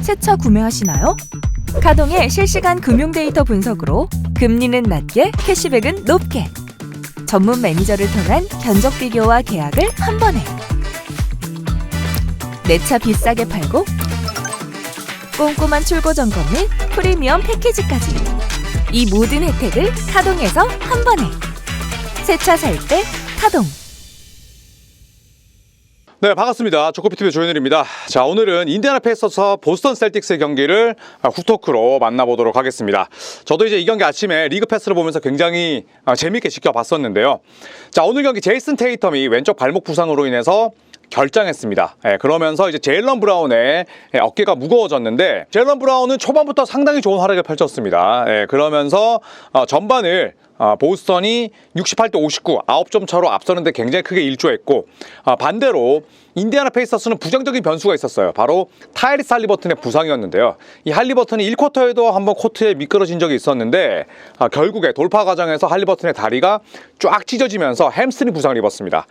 새 차 구매하시나요? 카동의 실시간 금융 데이터 분석으로 금리는 낮게, 캐시백은 높게. 전문 매니저를 통한 견적 비교와 계약을 한 번에. 내 차 비싸게 팔고 꼼꼼한 출고 점검 및 프리미엄 패키지까지. 이 모든 혜택을 카동에서 한 번에. 새 차 살 때 카동. 네, 반갑습니다. 조코피TV 조현일입니다. 자, 오늘은 인디애나 페이서스와 보스턴 셀틱스의 경기를 훅토크로 만나보도록 하겠습니다. 저도 이제 이 경기 아침에 리그 패스를 보면서 굉장히 재미있게 지켜봤었는데요. 자, 오늘 경기 제이슨 테이텀이 왼쪽 발목 부상으로 인해서 결장했습니다. 그러면서 이제 제일런 브라운의 어깨가 무거워졌는데, 제일런 브라운은 초반부터 상당히 좋은 활약을 펼쳤습니다. 그러면서 전반을 보스턴이 68대 59, 9점 차로 앞서는데 굉장히 크게 일조했고, 반대로 인디애나 페이서스는 부정적인 변수가 있었어요. 바로 타이리스 할리버튼의 부상이었는데요. 이 할리버튼이 1쿼터에도 한번 코트에 미끄러진 적이 있었는데, 결국에 돌파 과정에서 할리버튼의 다리가 쫙 찢어지면서 햄스트링 부상을 입었습니다.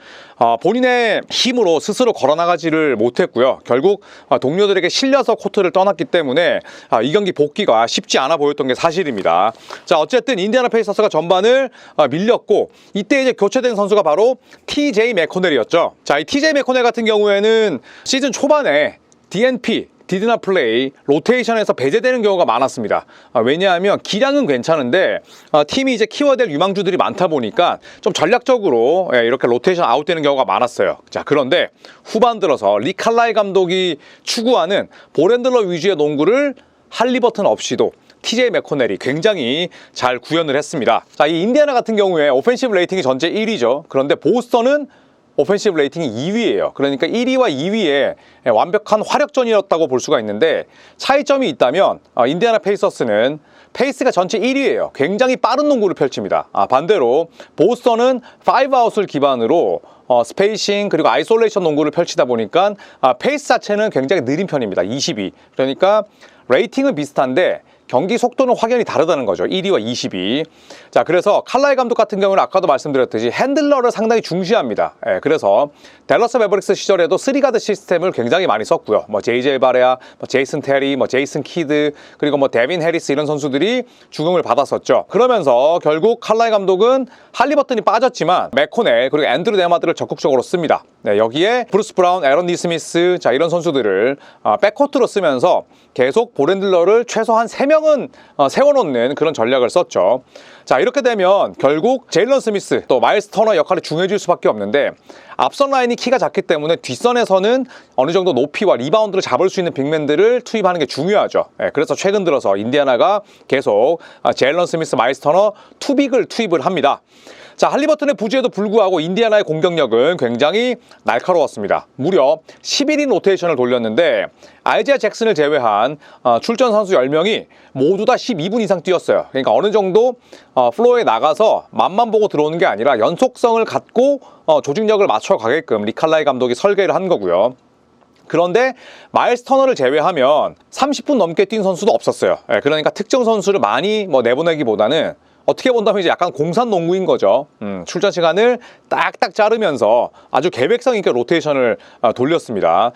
본인의 힘으로 스스로 걸어나가지를 못했고요. 결국 동료들에게 실려서 코트를 떠났기 때문에 이 경기 복귀가 쉽지 않아 보였던 게 사실입니다. 자, 어쨌든 인디애나 페이서스가 전반을 밀렸고, 이때 이제 교체된 선수가 바로 TJ 맥코넬이었죠. 자, 이 TJ 맥코넬 같은 경우에는 시즌 초반에 DNP, Did not play, 로테이션에서 배제되는 경우가 많았습니다. 왜냐하면 기량은 괜찮은데 팀이 이제 키워야 될 유망주들이 많다 보니까 좀 전략적으로 이렇게 로테이션 아웃되는 경우가 많았어요. 자, 그런데 후반 들어서 리 칼라이 감독이 추구하는 볼핸들러 위주의 농구를 할리버튼 없이도 TJ 맥코넬이 굉장히 잘 구현을 했습니다. 자, 이 인디애나 같은 경우에 오펜시브 레이팅이 전체 1위죠. 그런데 보스턴은 오펜시브 레이팅이 2위예요. 그러니까 1위와 2위의 완벽한 화력전이었다고 볼 수가 있는데, 차이점이 있다면 인디애나 페이서스는 페이스가 전체 1위예요. 굉장히 빠른 농구를 펼칩니다. 반대로 보스턴은 5아웃을 기반으로 스페이싱 그리고 아이솔레이션 농구를 펼치다 보니까 페이스 자체는 굉장히 느린 편입니다. 22. 그러니까 레이팅은 비슷한데 경기 속도는 확연히 다르다는 거죠. 1위와 22. 자, 그래서 칼라이 감독 같은 경우는 아까도 말씀드렸듯이 핸들러를 상당히 중시합니다. 그래서 댈러스 매버릭스 시절에도 3가드 시스템을 굉장히 많이 썼고요. JJ 바레아, 제이슨 테리, 제이슨 키드, 그리고 데빈 해리스 이런 선수들이 주금을 받았었죠. 그러면서 결국 칼라이 감독은 할리버튼이 빠졌지만 맥코넬 그리고 앤드루 네마드를 적극적으로 씁니다. 여기에 브루스 브라운, 에런 니스미스, 자, 이런 선수들을 백코트로 쓰면서 계속 볼핸들러를 최소한 3명은 세워놓는 그런 전략을 썼죠. 자, 이렇게 되면 결국 제일런 스미스 또 마일스 터너 역할이 중요해질 수밖에 없는데, 앞선 라인이 키가 작기 때문에 뒷선에서는 어느 정도 높이와 리바운드를 잡을 수 있는 빅맨들을 투입하는 게 중요하죠. 그래서 최근 들어서 인디애나가 계속 제일런 스미스, 마일스 터너 투빅을 투입을 합니다. 자, 할리버튼의 부재에도 불구하고 인디애나의 공격력은 굉장히 날카로웠습니다. 무려 11인 로테이션을 돌렸는데 아이지아 잭슨을 제외한 출전 선수 10명이 모두 다 12분 이상 뛰었어요. 그러니까 어느 정도 플로어에 나가서 맛만 보고 들어오는 게 아니라 연속성을 갖고 조직력을 맞춰가게끔 리 칼라이 감독이 설계를 한 거고요. 그런데 마일스 터너를 제외하면 30분 넘게 뛴 선수도 없었어요. 그러니까 특정 선수를 많이 내보내기보다는 어떻게 본다면 이제 약간 공산 농구인 거죠. 출전 시간을 딱딱 자르면서 아주 계획성 있게 로테이션을 돌렸습니다.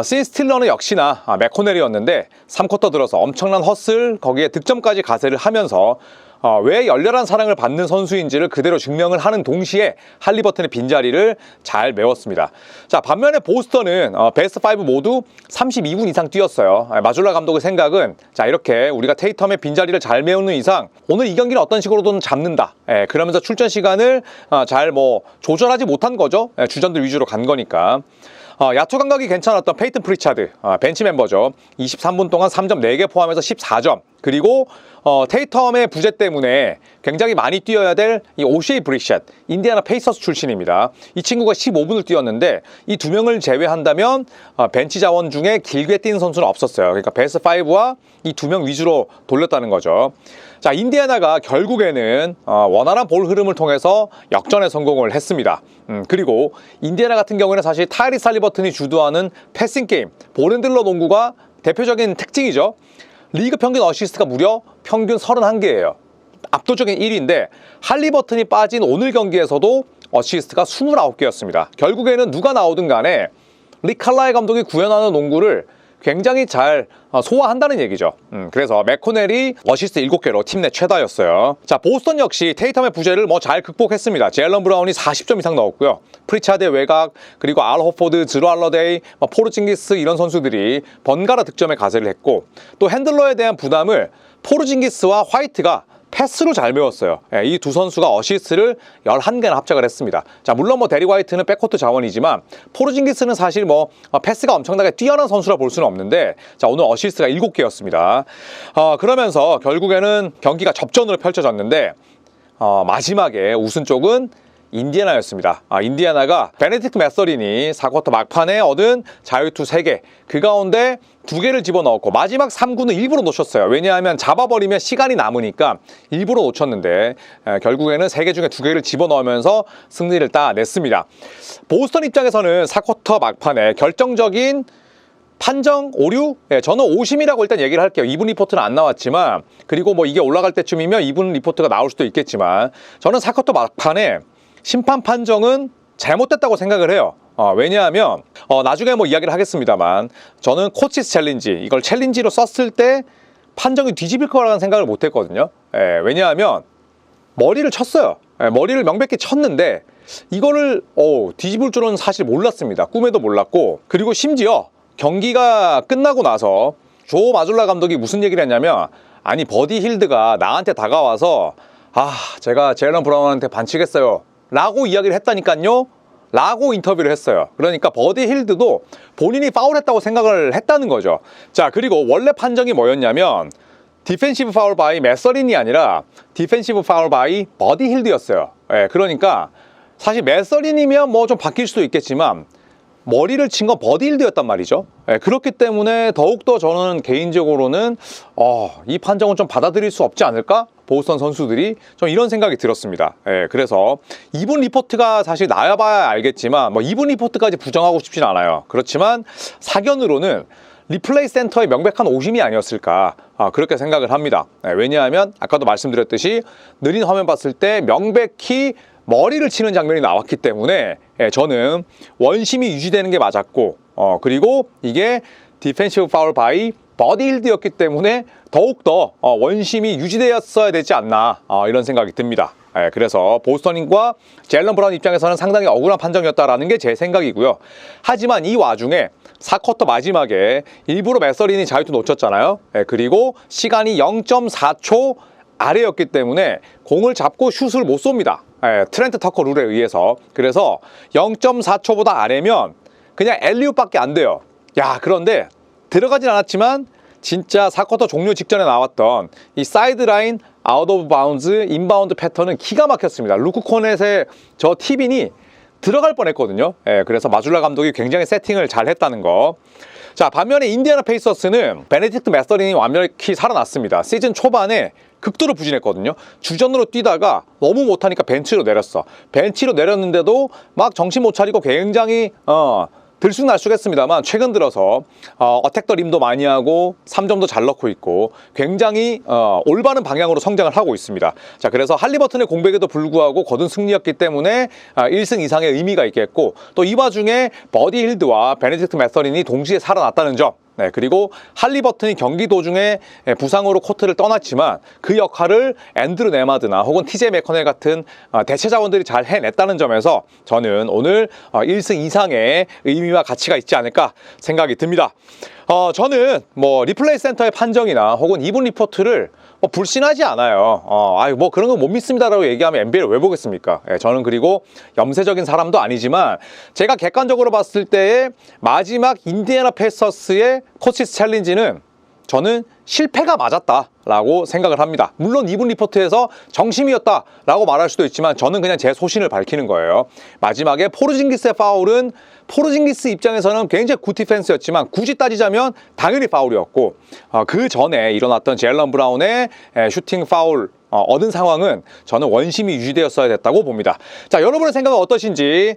신 스틸러는 역시나 맥코넬이었는데 3쿼터 들어서 엄청난 허슬, 거기에 득점까지 가세를 하면서 왜 열렬한 사랑을 받는 선수인지를 그대로 증명을 하는 동시에 할리버튼의 빈자리를 잘 메웠습니다. 자, 반면에 보스턴은 베스트 5 모두 32분 이상 뛰었어요. 마줄라 감독의 생각은 자, 이렇게 우리가 테이텀의 빈자리를 잘 메우는 이상 오늘 이 경기는 어떤 식으로든 잡는다. 그러면서 출전 시간을 잘 조절하지 못한 거죠. 주전들 위주로 간 거니까. 야투 감각이 괜찮았던 페이튼 프리차드, 벤치 멤버죠. 23분 동안 3점 4개 포함해서 14점. 그리고 테이텀의 부재 때문에 굉장히 많이 뛰어야 될 이 오셰이 브리샷, 인디애나 페이서스 출신입니다. 이 친구가 15분을 뛰었는데 이 2명을 제외한다면 벤치 자원 중에 길게 뛰는 선수는 없었어요. 그러니까 베스트 5와 이 2명 위주로 돌렸다는 거죠. 자, 인디애나가 결국에는 원활한 볼 흐름을 통해서 역전에 성공을 했습니다. 그리고 인디애나 같은 경우에는 사실 타이리스 할리버튼이 주도하는 패싱 게임, 볼핸들러 농구가 대표적인 특징이죠. 리그 평균 어시스트가 무려 평균 31개예요. 압도적인 1위인데 할리버튼이 빠진 오늘 경기에서도 어시스트가 29개였습니다. 결국에는 누가 나오든 간에 리 칼라이 감독이 구현하는 농구를 굉장히 잘 소화한다는 얘기죠. 그래서 맥코넬이 어시스트 7개로 팀 내 최다였어요. 자, 보스턴 역시 테이텀의 부재를 뭐 잘 극복했습니다. 제일런 브라운이 40점 이상 넣었고요. 프리차드의 외곽, 그리고 알 호포드, 드루 할러데이, 포르징기스 이런 선수들이 번갈아 득점에 가세를 했고, 또 핸들러에 대한 부담을 포르징기스와 화이트가 패스로 잘 메웠어요. 이 두 선수가 어시스트를 11개나 합작을 했습니다. 자, 물론 뭐 데리 화이트는 백코트 자원이지만 포르징기스는 사실 뭐 패스가 엄청나게 뛰어난 선수라 볼 수는 없는데, 자, 오늘 어시스트가 7개였습니다. 그러면서 결국에는 경기가 접전으로 펼쳐졌는데 마지막에 우승 쪽은 인디애나였습니다. 인디애나가 베네딕트 매서린이 4쿼터 막판에 얻은 자유투 3개, 그 가운데 2개를 집어넣었고 마지막 3구는 일부러 놓쳤어요. 왜냐하면 잡아버리면 시간이 남으니까 일부러 놓쳤는데 결국에는 3개 중에 2개를 집어넣으면서 승리를 따냈습니다. 보스턴 입장에서는 4쿼터 막판에 결정적인 판정 오류? 저는 오심이라고 일단 얘기를 할게요. 2분 리포트는 안 나왔지만, 그리고 뭐 이게 올라갈 때쯤이면 2분 리포트가 나올 수도 있겠지만, 저는 4쿼터 막판에 심판 판정은 잘못됐다고 생각을 해요. 왜냐하면 나중에 뭐 이야기를 하겠습니다만, 저는 코치스 챌린지, 이걸 챌린지로 썼을 때 판정이 뒤집힐 거라는 생각을 못 했거든요. 왜냐하면 머리를 쳤어요. 머리를 명백히 쳤는데 이거를 뒤집을 줄은 사실 몰랐습니다. 꿈에도 몰랐고, 그리고 심지어 경기가 끝나고 나서 조 마줄라 감독이 무슨 얘기를 했냐면, 아니 버디 힐드가 나한테 다가와서 제가 제일런 브라운한테 반칙했어요 라고 이야기를 했다니까요 라고 인터뷰를 했어요. 그러니까 버디 힐드도 본인이 파울했다고 생각을 했다는 거죠. 자, 그리고 원래 판정이 뭐였냐면 디펜시브 파울 바이 매서린이 아니라 디펜시브 파울 바이 버디 힐드였어요. 그러니까 사실 매서린이면 뭐 좀 바뀔 수도 있겠지만 머리를 친 건 버디 힐드였단 말이죠. 그렇기 때문에 더욱더 저는 개인적으로는 이 판정은 좀 받아들일 수 없지 않을까? 보스턴 선수들이 좀 이런 생각이 들었습니다. 그래서 2분 리포트가 사실 나와봐야 알겠지만 뭐 2분 리포트까지 부정하고 싶진 않아요. 그렇지만 사견으로는 리플레이 센터의 명백한 오심이 아니었을까 그렇게 생각을 합니다. 왜냐하면 아까도 말씀드렸듯이 느린 화면 봤을 때 명백히 머리를 치는 장면이 나왔기 때문에 저는 원심이 유지되는 게 맞았고, 그리고 이게 디펜시브 파울 바이 버디 힐드였기 때문에 더욱더 원심이 유지되었어야 되지 않나 이런 생각이 듭니다. 그래서 보스턴과 제일런 브라운 입장에서는 상당히 억울한 판정이었다라는 게 제 생각이고요. 하지만 이 와중에 4쿼터 마지막에 일부러 매서린이 자유투 놓쳤잖아요. 그리고 시간이 0.4초 아래였기 때문에 공을 잡고 슛을 못 쏩니다. 트렌트 터커 룰에 의해서. 그래서 0.4초보다 아래면 그냥 엘리웁밖에 안 돼요. 그런데 들어가진 않았지만 진짜 4쿼터 종료 직전에 나왔던 이 사이드라인 아웃 오브 바운즈 인바운드 패턴은 기가 막혔습니다. 루크 코넷의 저 티빈이 들어갈 뻔했거든요. 그래서 마줄라 감독이 굉장히 세팅을 잘 했다는 거. 자, 반면에 인디애나 페이서스는 베네딕트 매서린이 완벽히 살아났습니다. 시즌 초반에 극도로 부진했거든요. 주전으로 뛰다가 너무 못하니까 벤치로 내렸어. 벤치로 내렸는데도 막 정신 못 차리고 굉장히 들쑥날쑥했습니다만 최근 들어서 어택 더 림도 많이 하고 3점도 잘 넣고 있고 굉장히 올바른 방향으로 성장을 하고 있습니다. 자, 그래서 할리버튼의 공백에도 불구하고 거둔 승리였기 때문에 1승 이상의 의미가 있겠고, 또 이 와중에 버디 힐드와 베네딕트 매서린이 동시에 살아났다는 점, 그리고 할리버튼이 경기 도중에 부상으로 코트를 떠났지만 그 역할을 앤드루 네마드나 혹은 TJ 맥커넬 같은 대체 자원들이 잘 해냈다는 점에서 저는 오늘 1승 이상의 의미와 가치가 있지 않을까 생각이 듭니다. 저는 뭐 리플레이 센터의 판정이나 혹은 2분 리포트를 불신하지 않아요. 뭐 그런 거 못 믿습니다라고 얘기하면 NBA를 왜 보겠습니까? 저는 그리고 염세적인 사람도 아니지만 제가 객관적으로 봤을 때의 마지막 인디애나 페이서스의 코치스 챌린지는 저는 실패가 맞았다라고 생각을 합니다. 물론 2분 리포트에서 정심이었다라고 말할 수도 있지만 저는 그냥 제 소신을 밝히는 거예요. 마지막에 포르징기스의 파울은 포르징기스 입장에서는 굉장히 굿 디펜스였지만 굳이 따지자면 당연히 파울이었고, 그 전에 일어났던 제일런 브라운의 슈팅 파울 얻은 상황은 저는 원심이 유지되었어야 됐다고 봅니다. 자, 여러분의 생각은 어떠신지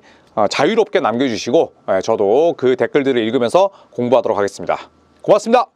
자유롭게 남겨주시고 저도 그 댓글들을 읽으면서 공부하도록 하겠습니다. 고맙습니다.